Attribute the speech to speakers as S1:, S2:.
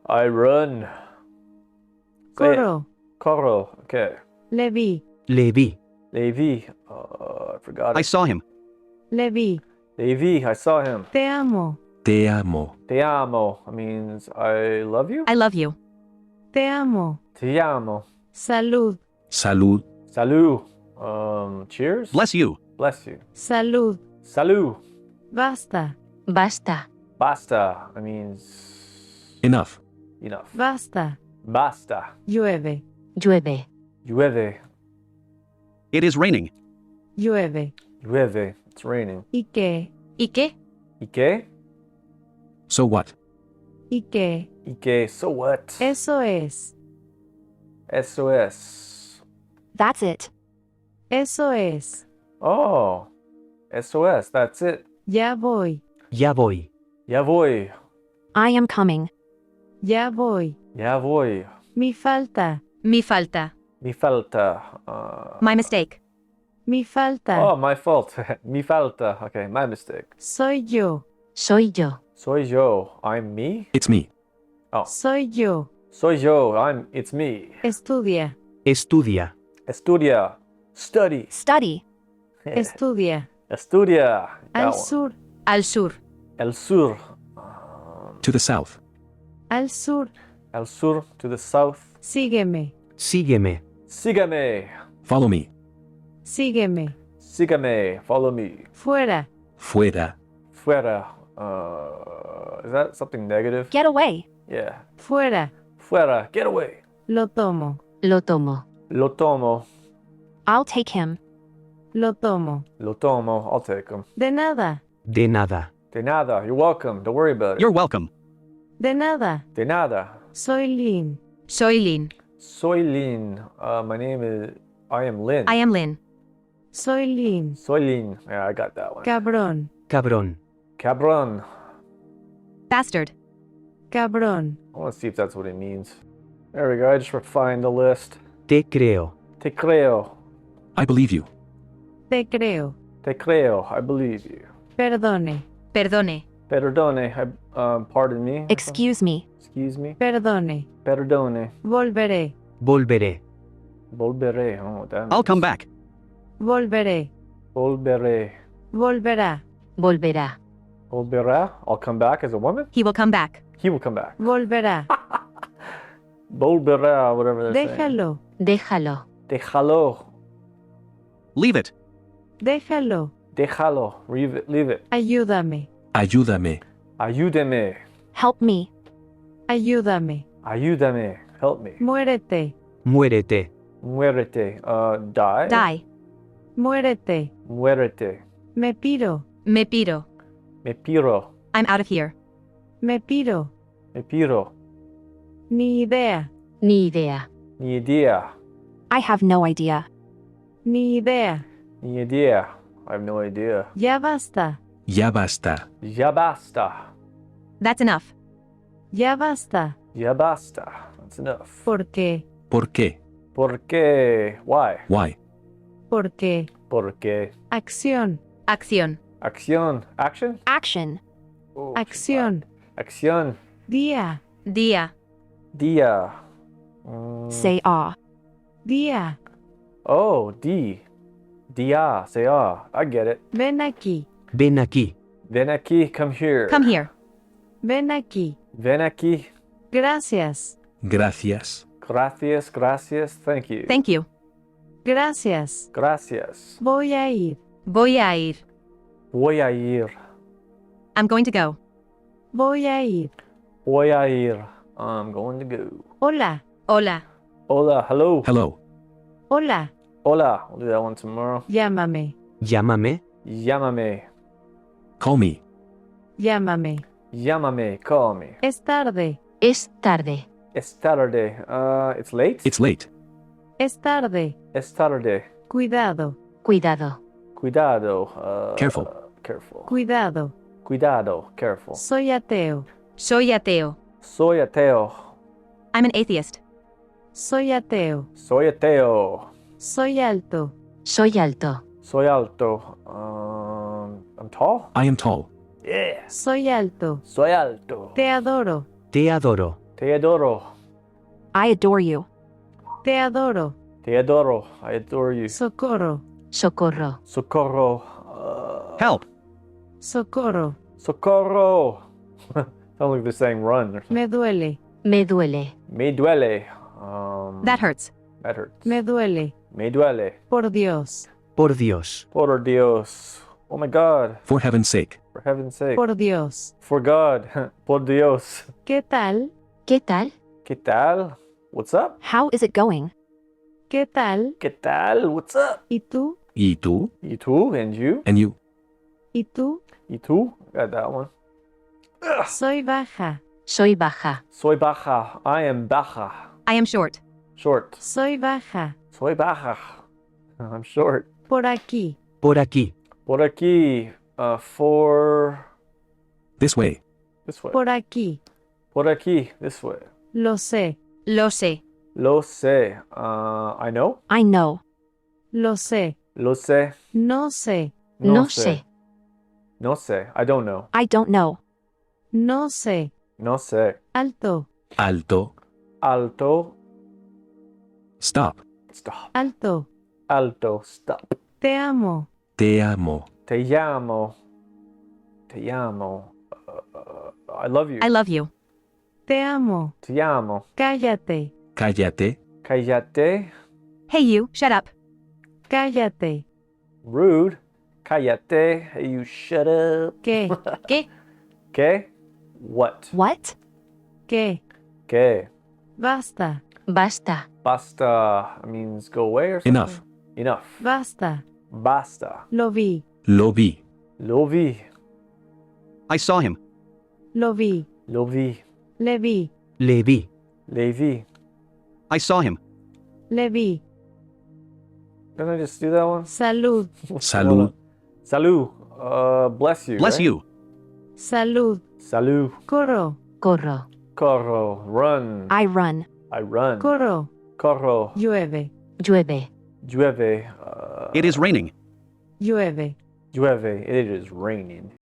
S1: I run. Say it.
S2: Corro.
S1: Corro. Okay.
S2: Le vi.
S3: Le vi.
S1: I forgot
S4: I
S1: it.
S4: saw him.
S2: Le vi.
S1: Levi, I saw him.
S2: Te amo.
S3: Te amo.
S1: Te amo means I love you.
S5: I love you.
S2: Te amo.
S1: Te amo.
S2: Salud.
S3: Salud.
S1: Salud. Cheers.
S4: Bless you.
S1: Bless you.
S2: Salud.
S1: Salud.
S2: Basta.
S5: Basta.
S1: Basta. It means
S3: Enough.
S1: enough.
S2: Basta.
S1: Basta.
S2: Llueve.
S5: Llueve.
S1: Llueve.
S4: It is raining.
S2: Llueve.
S1: Llueve. It's raining.
S2: ¿Y qué?
S5: ¿Y qué?
S1: ¿Y qué?
S3: So what?
S2: ¿Y qué?
S1: ¿Y qué? So what?
S2: Eso es.
S1: Eso es.
S5: That's it.
S2: Eso es.
S1: Oh. SOS. That's it.
S2: Ya voy.
S3: Ya voy.
S1: Ya voy.
S5: I am coming.
S2: Ya voy.
S1: Ya voy.
S2: Mi falta.
S5: Mi falta.
S1: Mi falta.
S5: My mistake.
S2: Mi falta.
S1: Oh, my fault. Mi falta. Okay, my mistake.
S2: Soy yo.
S5: Soy yo.
S1: Soy yo. I'm me?
S3: It's me.
S2: Soy yo.
S1: Soy yo. It's me.
S2: Estudia.
S3: Estudia.
S1: Estudia. Study.
S5: Study.
S2: Estudia.
S1: Estudia. That
S2: Al
S1: one.
S2: sur.
S5: Al sur.
S1: El sur.
S3: To the south.
S2: Al sur.
S1: El sur to the south.
S2: Sígueme.
S3: Sígueme.
S1: Sígame.
S3: Follow me.
S2: Sígueme.
S1: Sígame. Follow me.
S2: Fuera.
S3: Fuera.
S1: Fuera. Is that something negative?
S5: Get away.
S1: Yeah.
S2: Fuera.
S1: Fuera. Get away.
S2: Lo tomo.
S5: Lo tomo.
S1: Lo tomo.
S5: I'll take him.
S2: Lo tomo.
S1: Lo tomo. I'll take him.
S2: De nada.
S3: De nada.
S1: De nada. You're welcome. Don't worry about it.
S4: You're welcome.
S2: De nada.
S1: De nada.
S2: Soy Lynn.
S5: Soy Lynn.
S1: Soy Lin. My name is... I am Lin.
S5: I am Lynn.
S2: Soy Lynn.
S1: Soy Lin. Yeah, I got that one.
S2: Cabrón.
S3: Cabrón.
S1: Cabron.
S5: Bastard.
S2: Cabrón.
S1: I want to see if that's what it means. There we go. I just refined the list.
S3: Te creo.
S1: Te creo.
S3: I believe you.
S2: Te creo.
S1: Te creo. I believe you.
S2: Perdone.
S5: Perdone.
S1: Perdone. Pardon me.
S5: Excuse me.
S1: Excuse me.
S2: Perdone.
S1: Perdone.
S2: Volveré.
S3: Volveré.
S1: Volveré. I don't know what that means.
S4: I'll come back.
S2: Volveré.
S1: Volveré.
S2: Volverá.
S5: Volverá.
S1: Volverá. I'll come back as a woman?
S5: He will come back.
S1: He will come back.
S2: Volverá.
S1: Volverá, whatever they're saying.
S2: Déjalo.
S5: Déjalo.
S1: Déjalo.
S4: Leave it.
S2: Déjalo.
S1: Déjalo. Leave it. Leave it.
S2: Ayúdame.
S3: Ayúdame.
S1: Ayúdame.
S5: Help me.
S2: Ayúdame.
S1: Ayúdame. Help me.
S2: Muérete.
S3: Muérete.
S1: Muérete. Die.
S5: Die.
S2: Muérete.
S1: Muérete.
S2: Me piro.
S5: Me piro.
S1: Me piro.
S5: I'm out of here.
S2: Me piro.
S1: Me piro.
S2: Ni idea.
S5: Ni idea.
S1: Ni idea.
S5: I have no idea.
S2: Ni idea.
S1: Ni idea. I have no idea.
S2: Ya basta.
S3: Ya basta.
S1: Ya basta.
S5: That's enough.
S2: Ya basta.
S1: Ya basta. That's enough.
S2: ¿Por qué?
S3: ¿Por qué?
S1: ¿Por qué? Why?
S3: Why?
S2: ¿Por qué?
S1: ¿Por qué?
S2: Acción.
S5: Acción.
S1: Acción. Action?
S5: Action.
S1: Oh,
S2: Acción.
S1: acción.
S2: Día.
S5: Día.
S1: Día.
S5: Say ah.
S2: Día.
S1: Oh, di. Dia. Say ah. I get it.
S2: Ven aquí.
S3: Ven aquí.
S1: Ven aquí. Come here.
S5: Come here.
S2: Ven aquí.
S1: Ven aquí.
S2: Gracias.
S3: Gracias.
S1: Gracias. Gracias. Thank you.
S5: Thank you.
S2: Gracias.
S1: Gracias.
S2: Voy a ir.
S5: Voy a ir.
S1: Voy a ir.
S5: I'm going to go.
S2: Voy a ir.
S1: Voy a ir. I'm going to go.
S2: Hola.
S5: Hola.
S1: Hola. Hello.
S3: Hello.
S2: Hola.
S1: Hola. We'll do that one tomorrow.
S2: Llámame.
S3: Llámame.
S1: Llámame.
S3: Call me.
S2: Llámame.
S1: Llámame. Call me.
S2: Es tarde.
S5: Es tarde.
S1: It's Saturday. It's late?
S3: It's late.
S2: Es tarde.
S1: It's Saturday.
S2: Cuidado.
S5: Cuidado.
S1: Cuidado.
S3: Careful.
S1: Careful.
S2: Cuidado.
S1: Cuidado. Careful.
S2: Soy ateo.
S5: Soy ateo.
S1: Soy ateo.
S5: I'm an atheist.
S2: Soy ateo.
S1: Soy ateo.
S2: Soy alto.
S5: Soy alto.
S1: Soy alto. I'm tall?
S3: I am tall.
S1: Yeah.
S2: Soy alto.
S1: Soy alto.
S2: Te adoro.
S3: Te adoro.
S1: Te adoro.
S5: I adore you.
S2: Te adoro.
S1: Te adoro. I adore you.
S2: Socorro.
S5: Socorro.
S1: Socorro.
S4: Help.
S2: Socorro.
S1: Socorro. Sounds like they're saying run or something.
S2: Me duele.
S5: Me duele.
S1: Me duele.
S5: That hurts.
S1: That hurts.
S2: Me duele.
S1: Me duele.
S2: Por Dios.
S3: Por Dios.
S1: Por Dios. Oh my God.
S3: For heaven's sake.
S1: For heaven's sake.
S2: Por Dios.
S1: For God. Por Dios.
S2: ¿Qué tal?
S5: ¿Qué tal?
S1: ¿Qué tal? What's up?
S5: How is it going?
S2: ¿Qué tal?
S1: ¿Qué tal? What's up?
S2: ¿Y tú?
S3: ¿Y tú?
S1: You too? And you?
S3: And you.
S2: ¿Y tú?
S1: You too? Got that one.
S2: Soy baja.
S5: Soy baja.
S1: Soy baja. I am baja.
S5: I am short.
S1: Short.
S2: Soy baja.
S1: Soy baja. I'm short.
S2: Por aquí.
S3: Por aquí.
S1: Por aquí. For
S3: This way.
S1: this way.
S2: Por aquí.
S1: Por aquí. This way.
S2: Lo sé.
S5: Lo sé.
S1: Lo sé. I know.
S5: I know.
S2: Lo sé.
S1: Lo sé.
S2: No sé.
S5: No sé.
S1: No sé. I don't know.
S5: I don't know.
S2: No sé.
S1: No sé.
S2: Alto.
S3: Alto.
S1: Alto.
S3: Stop.
S1: Stop.
S2: Alto.
S1: Alto. Stop.
S2: Te amo.
S3: Te amo.
S1: Te llamo. Te llamo. I love you.
S5: I love you.
S2: Te amo.
S1: Te llamo.
S2: Cállate.
S3: Cállate.
S1: Cállate.
S5: Hey, you. Shut up.
S2: Cállate.
S1: Rude. Cállate. Hey, you shut up.
S2: ¿Qué?
S5: ¿Qué?
S1: ¿Qué? What?
S5: What?
S2: ¿Qué?
S1: ¿Qué?
S2: Basta.
S5: Basta.
S1: Basta means go away or something?
S3: Enough.
S1: Enough.
S2: Basta.
S1: Basta.
S2: Lo vi.
S3: Lo vi.
S1: Lo vi.
S4: I saw him.
S2: Lo vi.
S1: Lo vi.
S2: Le vi.
S3: Le vi.
S1: Le vi.
S4: I saw him.
S2: Le vi.
S1: Didn't I just do that one?
S2: Salud.
S3: Salud.
S1: Salud. Bless you.
S4: Bless
S1: right?
S4: you.
S2: Salud.
S1: Salud.
S2: Corro.
S5: Corro.
S1: Corro. Run.
S5: I run.
S1: I run.
S2: Corro.
S1: Corro.
S2: Llueve.
S5: Llueve.
S1: Llueve.
S4: It is raining.
S2: Llueve.
S1: Llueve. It is raining.